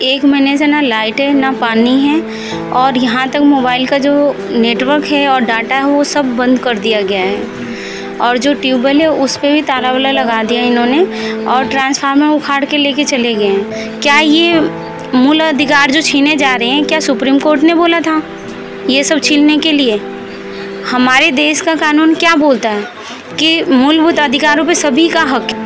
1 महीने से ना लाइट है ना पानी है और यहाँ तक मोबाइल का जो नेटवर्क है और डाटा है वो सब बंद कर दिया गया है। और जो ट्यूबवेल है उस पर भी ताला वाला लगा दिया इन्होंने और ट्रांसफार्मर उखाड़ के लेके चले गए हैं। क्या ये मूल अधिकार जो छीने जा रहे हैं, क्या सुप्रीम कोर्ट ने बोला था ये सब छीनने के लिए? हमारे देश का कानून क्या बोलता है कि मूलभूत अधिकारों पे सभी का हक है।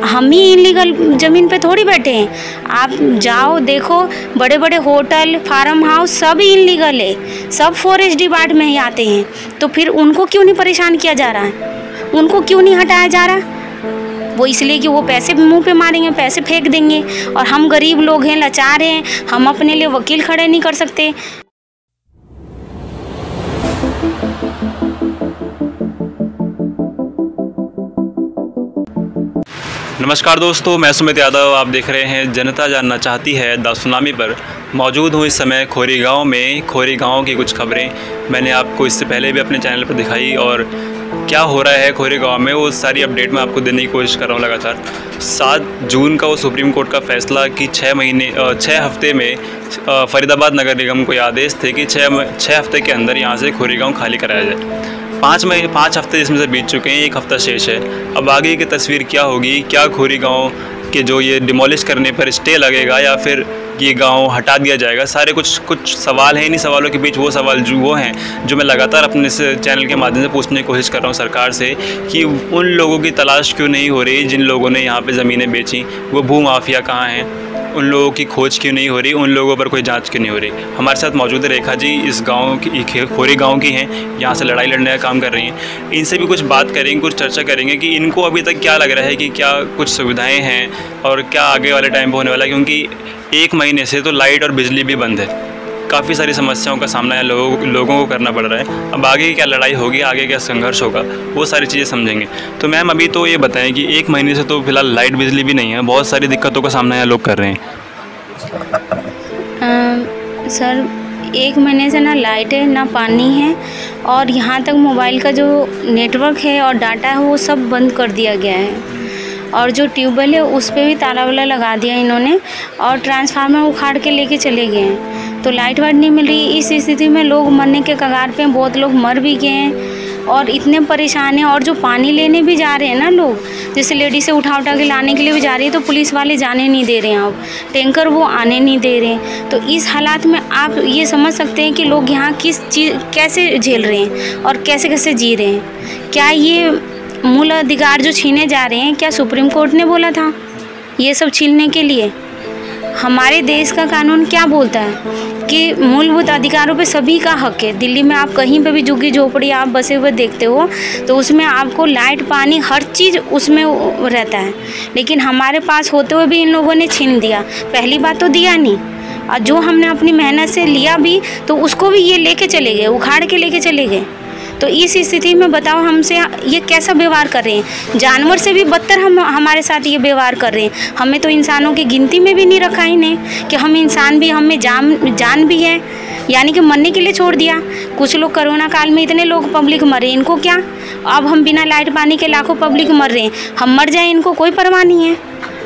हम ही इलीगल ज़मीन पे थोड़ी बैठे हैं। आप जाओ देखो, बड़े बड़े होटल, फार्म हाउस सब इलीगल है, सब फॉरेस्ट डिपार्टमेंट में ही आते हैं। तो फिर उनको क्यों नहीं परेशान किया जा रहा है, उनको क्यों नहीं हटाया जा रहा? वो इसलिए कि वो पैसे मुंह पे मारेंगे, पैसे फेंक देंगे। और हम गरीब लोग हैं, लाचार हैं, हम अपने लिए वकील खड़े नहीं कर सकते। नमस्कार दोस्तों, मैं सुमित यादव। आप देख रहे हैं जनता जानना चाहती है द सुनामी पर। मौजूद हूँ इस समय खोरी गांव में। खोरी गांव की कुछ खबरें मैंने आपको इससे पहले भी अपने चैनल पर दिखाई और क्या हो रहा है खोरी गांव में वो सारी अपडेट मैं आपको देने की कोशिश कर रहा हूँ लगातार। 7 जून का वो सुप्रीम कोर्ट का फैसला कि 6 हफ्ते में फरीदाबाद नगर निगम को आदेश थे कि 6 हफ्ते के अंदर यहाँ से खोरी गाँव खाली कराया जाए। 5 हफ्ते इसमें से बीत चुके हैं, 1 हफ्ता शेष है। अब आगे की तस्वीर क्या होगी? क्या खोरी गांव के जो ये डिमोलिश करने पर स्टे लगेगा या फिर ये गांव हटा दिया जाएगा? सारे कुछ सवाल हैं। इन्हीं सवालों के बीच वो सवाल वो हैं जो मैं लगातार अपने इस चैनल के माध्यम से पूछने की कोशिश कर रहा हूँ सरकार से कि उन लोगों की तलाश क्यों नहीं हो रही जिन लोगों ने यहाँ पर ज़मीनें बेची। वो भूमाफिया कहाँ हैं? उन लोगों की खोज क्यों नहीं हो रही? उन लोगों पर कोई जांच क्यों नहीं हो रही? हमारे साथ मौजूद है रेखा जी, इस गांव की खोरी गांव की हैं, यहाँ से लड़ाई लड़ने का काम कर रही हैं। इनसे भी कुछ बात करेंगे, कुछ चर्चा करेंगे कि इनको अभी तक क्या लग रहा है कि क्या कुछ सुविधाएं हैं और क्या आगे वाले टाइम पर होने वाला है, क्योंकि 1 महीने से तो लाइट और बिजली भी बंद है। काफ़ी सारी समस्याओं का सामना लोगों को करना पड़ रहा है। अब आगे क्या लड़ाई होगी, आगे क्या संघर्ष होगा, वो सारी चीज़ें समझेंगे। तो मैम अभी तो ये बताएं कि 1 महीने से तो फिलहाल लाइट बिजली भी नहीं है, बहुत सारी दिक्कतों का सामना यहाँ लोग कर रहे हैं। सर 1 महीने से ना लाइट है ना पानी है और यहाँ तक मोबाइल का जो नेटवर्क है और डाटा है वो सब बंद कर दिया गया है। और जो ट्यूबवेल है उस पर भी ताला वाला लगा दिया इन्होंने और ट्रांसफार्मर उखाड़ के लेके चले गए हैं। तो लाइट वाइट नहीं मिल रही। इस स्थिति में लोग मरने के कगार पे, बहुत लोग मर भी गए हैं और इतने परेशान हैं। और जो पानी लेने भी जा रहे हैं ना लोग, जैसे लेडी से उठा के लाने के लिए भी जा रही है तो पुलिस वाले जाने नहीं दे रहे हैं। अब टैंकर वो आने नहीं दे रहे हैं। तो इस हालात में आप ये समझ सकते हैं कि लोग यहाँ किस चीज़ कैसे झेल रहे हैं और कैसे कैसे जी रहे हैं। क्या ये मूल अधिकार जो छीने जा रहे हैं, क्या सुप्रीम कोर्ट ने बोला था ये सब छीनने के लिए? हमारे देश का कानून क्या बोलता है कि मूलभूत अधिकारों पे सभी का हक है। दिल्ली में आप कहीं पे भी झुग्गी झोपड़ी आप बसे हुए देखते हो तो उसमें आपको लाइट पानी हर चीज़ उसमें रहता है, लेकिन हमारे पास होते हुए भी इन लोगों ने छीन दिया। पहली बात तो दिया नहीं, और जो हमने अपनी मेहनत से लिया भी तो उसको भी ये लेके चले गए, उखाड़ के लेके चले गए। तो इस स्थिति में बताओ हमसे ये कैसा व्यवहार कर रहे हैं? जानवर से भी बदतर हमारे साथ ये व्यवहार कर रहे हैं। हमें तो इंसानों की गिनती में भी नहीं रखा इन्हें कि हम इंसान भी, हमें जान भी है, यानी कि मरने के लिए छोड़ दिया। कुछ लोग कोरोना काल में इतने लोग पब्लिक मरे, इनको क्या? अब हम बिना लाइट पानी के लाखों पब्लिक मर रहे हैं, हम मर जाए इनको कोई परवाह नहीं है।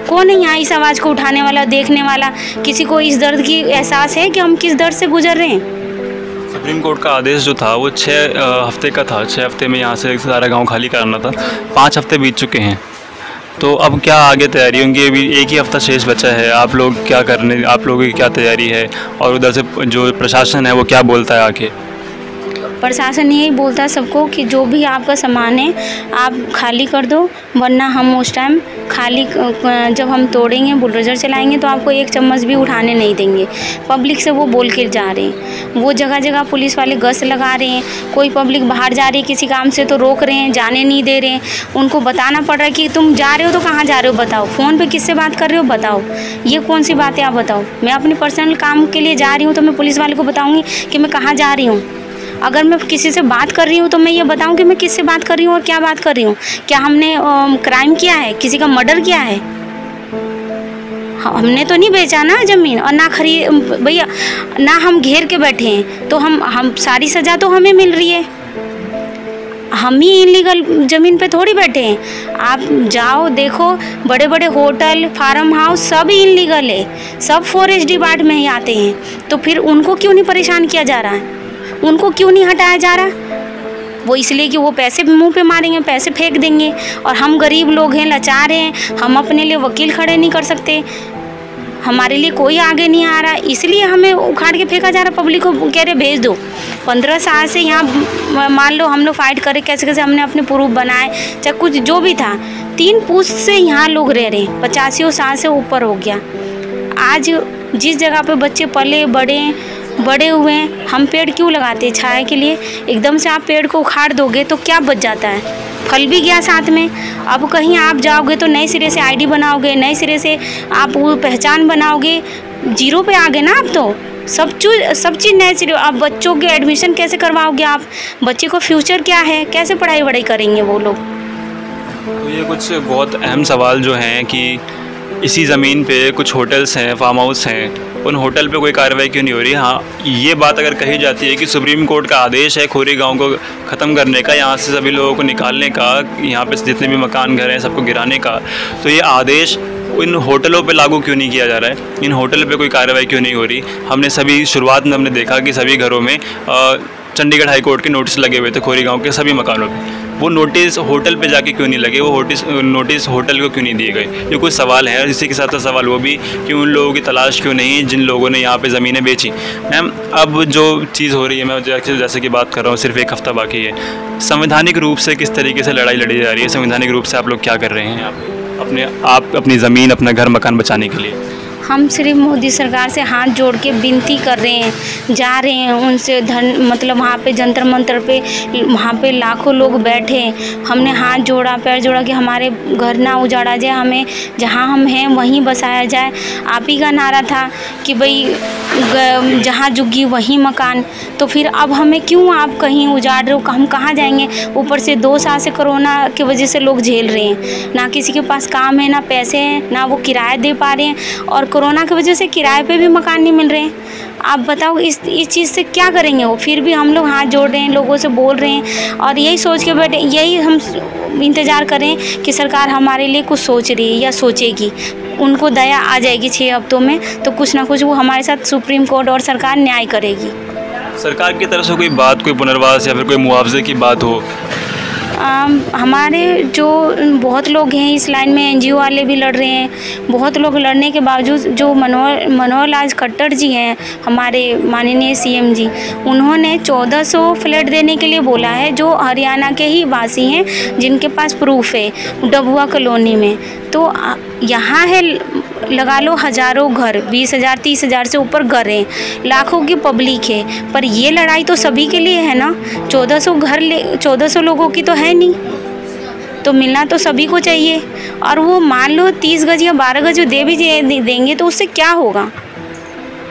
कौन है यहाँ इस आवाज़ को उठाने वाला, देखने वाला? किसी को इस दर्द की एहसास है कि हम किस दर्द से गुजर रहे हैं? सुप्रीम कोर्ट का आदेश जो था वो 6 हफ्ते का था। 6 हफ्ते में यहाँ से सारा गांव खाली कराना था। 5 हफ्ते बीत चुके हैं, तो अब क्या आगे तैयारी होंगी? अभी 1 ही हफ्ता शेष बचा है। आप लोग क्या करने, आप लोगों की क्या तैयारी है और उधर से जो प्रशासन है वो क्या बोलता है आके? प्रशासन यही बोलता है सबको कि जो भी आपका सामान है आप खाली कर दो, वरना हम उस टाइम खाली जब हम तोड़ेंगे, बुलडोजर चलाएंगे तो आपको 1 चम्मच भी उठाने नहीं देंगे। पब्लिक से वो बोल के जा रहे हैं। वो जगह जगह पुलिस वाले गश्त लगा रहे हैं। कोई पब्लिक बाहर जा रही है किसी काम से तो रोक रहे हैं, जाने नहीं दे रहे हैं। उनको बताना पड़ रहा है कि तुम जा रहे हो तो कहाँ जा रहे हो बताओ, फ़ोन पर किससे बात कर रहे हो बताओ, ये कौन सी बात है आप बताओ। मैं अपने पर्सनल काम के लिए जा रही हूँ तो मैं पुलिस वाले को बताऊँगी कि मैं कहाँ जा रही हूँ। अगर मैं किसी से बात कर रही हूँ तो मैं ये बताऊँ कि मैं किससे बात कर रही हूँ और क्या बात कर रही हूँ। क्या हमने क्राइम किया है, किसी का मर्डर किया है? हमने तो नहीं बेचा ना ज़मीन, और ना भैया ना हम घेर के बैठे हैं, तो हम सारी सज़ा तो हमें मिल रही है। हम ही इलीगल ज़मीन पे थोड़ी बैठे हैं। आप जाओ देखो, बड़े बड़े होटल, फार्म हाउस सब इलीगल है, सब फॉरेस्ट डिपार्टमेंट में ही आते हैं। तो फिर उनको क्यों नहीं परेशान किया जा रहा है, उनको क्यों नहीं हटाया जा रहा? वो इसलिए कि वो पैसे मुंह पे मारेंगे, पैसे फेंक देंगे, और हम गरीब लोग हैं, लाचार हैं, हम अपने लिए वकील खड़े नहीं कर सकते, हमारे लिए कोई आगे नहीं आ रहा, इसलिए हमें उखाड़ के फेंका जा रहा। पब्लिक को कह रहे भेज दो। 15 साल से यहाँ मान लो हम लोग फाइट करे, कैसे कैसे हमने अपने प्रूफ बनाए, चाहे कुछ जो भी था। 3 पुश्त से यहाँ लोग रह रहे हैं, 85 साल से ऊपर हो गया। आज जिस जगह पे बच्चे पले बड़े हुए हैं, हम पेड़ क्यों लगाते हैं? छाया के लिए। एकदम से आप पेड़ को उखाड़ दोगे तो क्या बच जाता है? फल भी गया साथ में। अब कहीं आप जाओगे तो नए सिरे से आईडी बनाओगे, नए सिरे से आप वो पहचान बनाओगे, जीरो पे आ गए ना आप तो। सब चीज़ नए सिरे। आप बच्चों के एडमिशन कैसे करवाओगे? आप बच्चे को फ्यूचर क्या है, कैसे पढ़ाई वढ़ाई करेंगे वो लोग? तो ये कुछ बहुत अहम सवाल जो हैं कि इसी ज़मीन पे कुछ होटल्स हैं, फार्म हाउस हैं, उन होटल पे कोई कार्रवाई क्यों नहीं हो रही? हाँ, ये बात अगर कही जाती है कि सुप्रीम कोर्ट का आदेश है खोरी गांव को ख़त्म करने का, यहाँ से सभी लोगों को निकालने का, यहाँ पे जितने भी मकान घर हैं सबको गिराने का, तो ये आदेश इन होटलों पे लागू क्यों नहीं किया जा रहा है? इन होटल पे कोई कार्रवाई क्यों नहीं हो रही? हमने सभी शुरुआत में हमने देखा कि सभी घरों में चंडीगढ़ हाई कोर्ट के नोटिस लगे हुए थे खोरी गांव के सभी मकानों पे। वो नोटिस होटल पे जाके क्यों नहीं लगे? वो नोटिस होटल को क्यों नहीं दिए गए? ये कुछ सवाल हैं। और इसी के साथ सवाल वो भी कि उन लोगों की तलाश क्यों नहीं है जिन लोगों ने यहाँ पे ज़मीनें बेची। मैम, अब जो चीज़ हो रही है, मैं जैसे कि बात कर रहा हूँ, सिर्फ 1 हफ़्ता बाकी है, संवैधानिक रूप से किस तरीके से लड़ाई लड़ी जा रही है? संवैधानिक रूप से आप लोग क्या कर रहे हैं अपनी ज़मीन, अपना घर मकान बचाने के लिए? हम सिर्फ मोदी सरकार से हाथ जोड़ के विनती कर रहे हैं, जा रहे हैं उनसे मतलब वहाँ पे जंतर मंतर पे, वहाँ पे लाखों लोग बैठे, हमने हाथ जोड़ा, पैर जोड़ा कि हमारे घर ना उजाड़ा जाए, हमें जहाँ हम हैं वहीं बसाया जाए। आप ही का नारा था कि भाई जहाँ झुग्गी वहीं मकान। तो फिर अब हमें क्यों आप कहीं उजाड़ रहे हो? हम कहाँ जाएंगे? ऊपर से 2 साल से कोरोना की वजह से लोग झेल रहे हैं, ना किसी के पास काम है, ना पैसे हैं, ना वो किराया दे पा रहे हैं, और कोरोना की वजह से किराए पे भी मकान नहीं मिल रहे हैं। आप बताओ इस चीज़ से क्या करेंगे वो? फिर भी हम लोग हाथ जोड़ रहे हैं, लोगों से बोल रहे हैं, और यही सोच के बैठे, यही हम इंतज़ार करें कि सरकार हमारे लिए कुछ सोच रही है या सोचेगी, उनको दया आ जाएगी 6 हफ्तों में, तो कुछ ना कुछ वो हमारे साथ सुप्रीम कोर्ट और सरकार न्याय करेगी। सरकार की तरफ से कोई बात, कोई पुनर्वास या फिर कोई मुआवजे की बात हो? हमारे जो बहुत लोग हैं इस लाइन में, NGO वाले भी लड़ रहे हैं, बहुत लोग लड़ने के बावजूद जो मनोहर लाल खट्टर जी हैं, हमारे माननीय CM जी, उन्होंने 1400 फ्लैट देने के लिए बोला है, जो हरियाणा के ही वासी हैं, जिनके पास प्रूफ है, डबुआ कॉलोनी में। तो यहाँ है, लगा लो हज़ारों घर, 20,000 30,000 से ऊपर घर हैं, लाखों की पब्लिक है, पर ये लड़ाई तो सभी के लिए है ना। 1400 लोगों की तो है नहीं, तो मिलना तो सभी को चाहिए। और वो मान लो 30 गज या 12 गज दे भी देंगे तो उससे क्या होगा?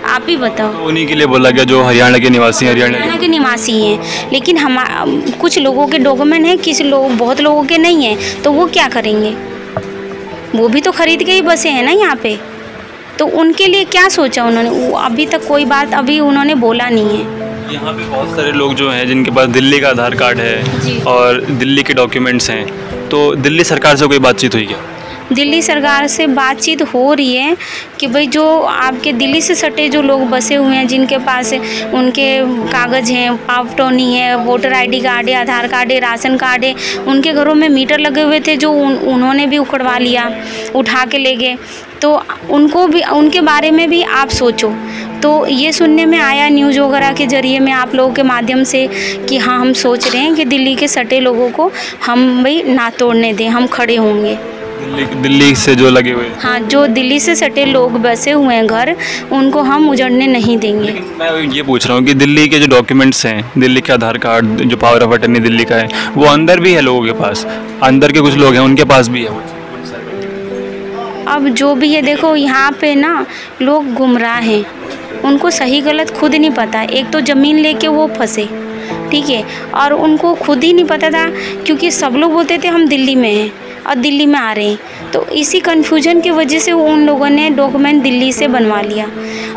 आप ही बताओ। तो उन्हीं के लिए बोला गया जो हरियाणा के निवासी हैं, हरियाणा के निवासी हैं, लेकिन कुछ लोगों के डॉक्यूमेंट हैं, बहुत लोगों के नहीं हैं, तो वो क्या करेंगे? वो भी तो खरीद के ही बसे हैं ना यहाँ पे, तो उनके लिए क्या सोचा उन्होंने? अभी तक कोई बात अभी उन्होंने बोला नहीं है। यहाँ पे बहुत सारे लोग जो हैं जिनके पास दिल्ली का आधार कार्ड है और दिल्ली के डॉक्यूमेंट्स हैं, तो दिल्ली सरकार से कोई बातचीत हुई क्या? दिल्ली सरकार से बातचीत हो रही है कि भाई जो आपके दिल्ली से सटे जो लोग बसे हुए हैं, जिनके पास उनके कागज़ हैं, पावटोनी है, वोटर ID कार्ड है, आधार कार्ड है, राशन कार्ड है, उनके घरों में मीटर लगे हुए थे जो उन्होंने भी उखड़वा लिया, उठा के ले गए। तो उनको भी, उनके बारे में भी आप सोचो। तो ये सुनने में आया न्यूज़ वगैरह के ज़रिए में, आप लोगों के माध्यम से, कि हाँ हम सोच रहे हैं कि दिल्ली के सटे लोगों को हम भाई ना तोड़ने दें, हम खड़े होंगे। दिल्ली से जो लगे हुए, हाँ, जो दिल्ली से सटे लोग बसे हुए हैं घर, उनको हम उजड़ने नहीं देंगे। मैं ये पूछ रहा हूँ कि दिल्ली के जो डॉक्यूमेंट्स हैं, दिल्ली के आधार कार्ड, जो पावर ऑफ अटर्नी दिल्ली का है, वो अंदर भी है लोगों के पास, अंदर के कुछ लोग हैं उनके पास भी है। अब जो भी है, देखो यहाँ पे ना लोग गुमराह हैं, उनको सही गलत खुद नहीं पता। एक तो ज़मीन लेके वो फंसे, ठीक है, और उनको खुद ही नहीं पता था, क्योंकि सब लोग बोलते थे हम दिल्ली में हैं और दिल्ली में आ रहे हैं। तो इसी कन्फ्यूजन की वजह से उन लोगों ने डॉक्यूमेंट दिल्ली से बनवा लिया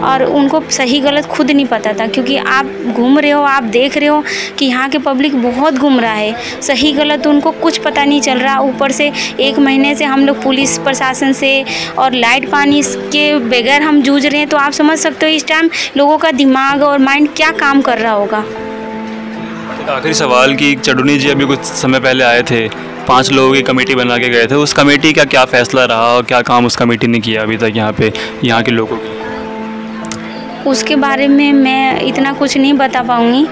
और उनको सही गलत खुद नहीं पता था, क्योंकि आप घूम रहे हो, आप देख रहे हो कि यहाँ के पब्लिक बहुत घूम रहा है, सही गलत उनको कुछ पता नहीं चल रहा। ऊपर से 1 महीने से हम लोग पुलिस प्रशासन से और लाइट पानी के बगैर हम जूझ रहे हैं, तो आप समझ सकते हो इस टाइम लोगों का दिमाग और माइंड क्या काम कर रहा होगा। आखिरी सवाल कि चडुनी जी अभी कुछ समय पहले आए थे, 5 लोगों की कमेटी बना के गए थे, उस कमेटी का क्या फैसला रहा और क्या काम उस कमेटी ने किया अभी तक यहाँ पे यहाँ के लोगों की? उसके बारे में मैं इतना कुछ नहीं बता पाऊँगी,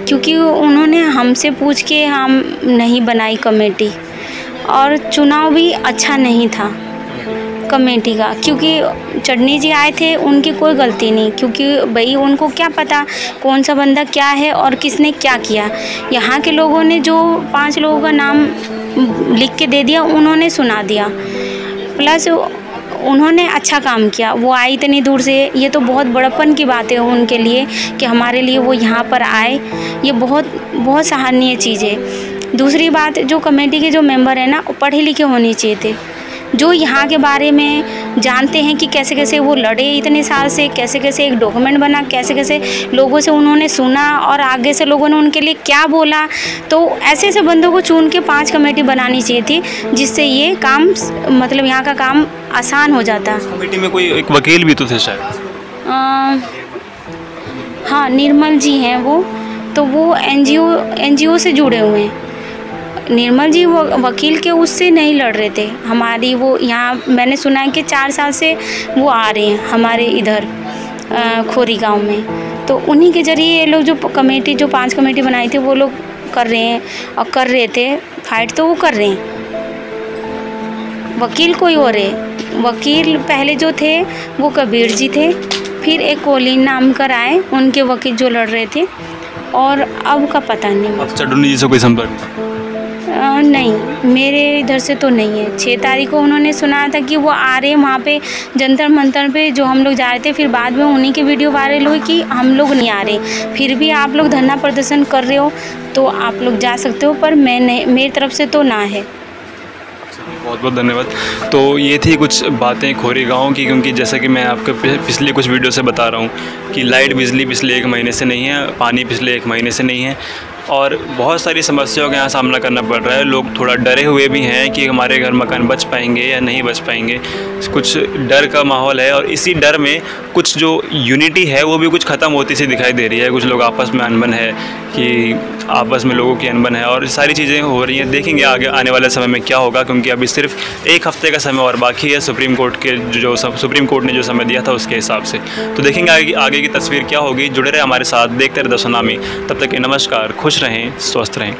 क्योंकि उन्होंने हमसे पूछ के हम नहीं बनाई कमेटी, और चुनाव भी अच्छा नहीं था कमेटी का, क्योंकि चडनी जी आए थे, उनकी कोई गलती नहीं, क्योंकि भाई उनको क्या पता कौन सा बंदा क्या है और किसने क्या किया। यहाँ के लोगों ने जो 5 लोगों का नाम लिख के दे दिया, उन्होंने सुना दिया, प्लस उन्होंने अच्छा काम किया। वो आए इतनी दूर से, ये तो बहुत बड़प्पन की बात है उनके लिए कि हमारे लिए वो यहाँ पर आए, ये बहुत बहुत सराहनीय चीज़ है। दूसरी बात, जो कमेटी के जो मेंबर हैं ना, वो पढ़े लिखे होने चाहिए थे, जो यहाँ के बारे में जानते हैं कि कैसे कैसे वो लड़े इतने साल से, कैसे कैसे एक डॉक्यूमेंट बना, कैसे कैसे लोगों से उन्होंने सुना और आगे से लोगों ने उनके लिए क्या बोला। तो ऐसे ऐसे बंदों को चुन के 5 कमेटी बनानी चाहिए थी, जिससे ये काम मतलब यहाँ का काम आसान हो जाता। कमेटी में कोई एक वकील भी तो थे शायद? हाँ, निर्मल जी हैं वो, तो वो एनजीओ से जुड़े हुए हैं। निर्मल जी वो वकील के उससे नहीं लड़ रहे थे हमारी, वो यहाँ मैंने सुना है कि 4 साल से वो आ रहे हैं हमारे इधर खोरी गांव में, तो उन्हीं के ज़रिए ये लोग जो कमेटी, जो 5 कमेटी बनाई थी, वो लोग कर रहे हैं और कर रहे थे फाइट, तो वो कर रहे हैं। वकील कोई और है, वकील पहले जो थे वो कबीर जी थे, फिर एक कोलिन नाम कर आए, उनके वकील जो लड़ रहे थे, और अब का पता नहीं। चडुनी जी से कोई संपर्क नहीं, मेरे इधर से तो नहीं है। 6 तारीख को उन्होंने सुनाया था कि वो आ रहे हैं वहाँ पे जंतर मंतर पे, जो हम लोग जा रहे थे, फिर बाद में उन्हीं की वीडियो वायरल हुई कि हम लोग नहीं आ रहे। फिर भी आप लोग धरना प्रदर्शन कर रहे हो तो आप लोग जा सकते हो, पर मैं नहीं, मेरी तरफ से तो ना है। बहुत बहुत धन्यवाद। तो ये थी कुछ बातें खोरी गांव की, क्योंकि जैसा कि मैं आपको पिछले कुछ वीडियो से बता रहा हूँ कि लाइट बिजली पिछले 1 महीने से नहीं है, पानी पिछले 1 महीने से नहीं है, और बहुत सारी समस्याओं का यहाँ सामना करना पड़ रहा है। लोग थोड़ा डरे हुए भी हैं कि हमारे घर मकान बच पाएंगे या नहीं बच पाएंगे, कुछ डर का माहौल है, और इसी डर में कुछ जो यूनिटी है वो भी कुछ ख़त्म होती सी दिखाई दे रही है। कुछ लोग आपस में अनबन है कि आपस में लोगों की अनबन है, और सारी चीज़ें हो रही हैं। देखेंगे आगे आने वाले समय में क्या होगा, क्योंकि अभी सिर्फ 1 हफ्ते का समय और बाकी है सुप्रीम कोर्ट ने जो समय दिया था उसके हिसाब से। तो देखेंगे आगे की तस्वीर क्या होगी। जुड़े रहे हमारे साथ, देखते रहे द सुनामी। तब तक के नमस्कार, खुश रहें, स्वस्थ रहें।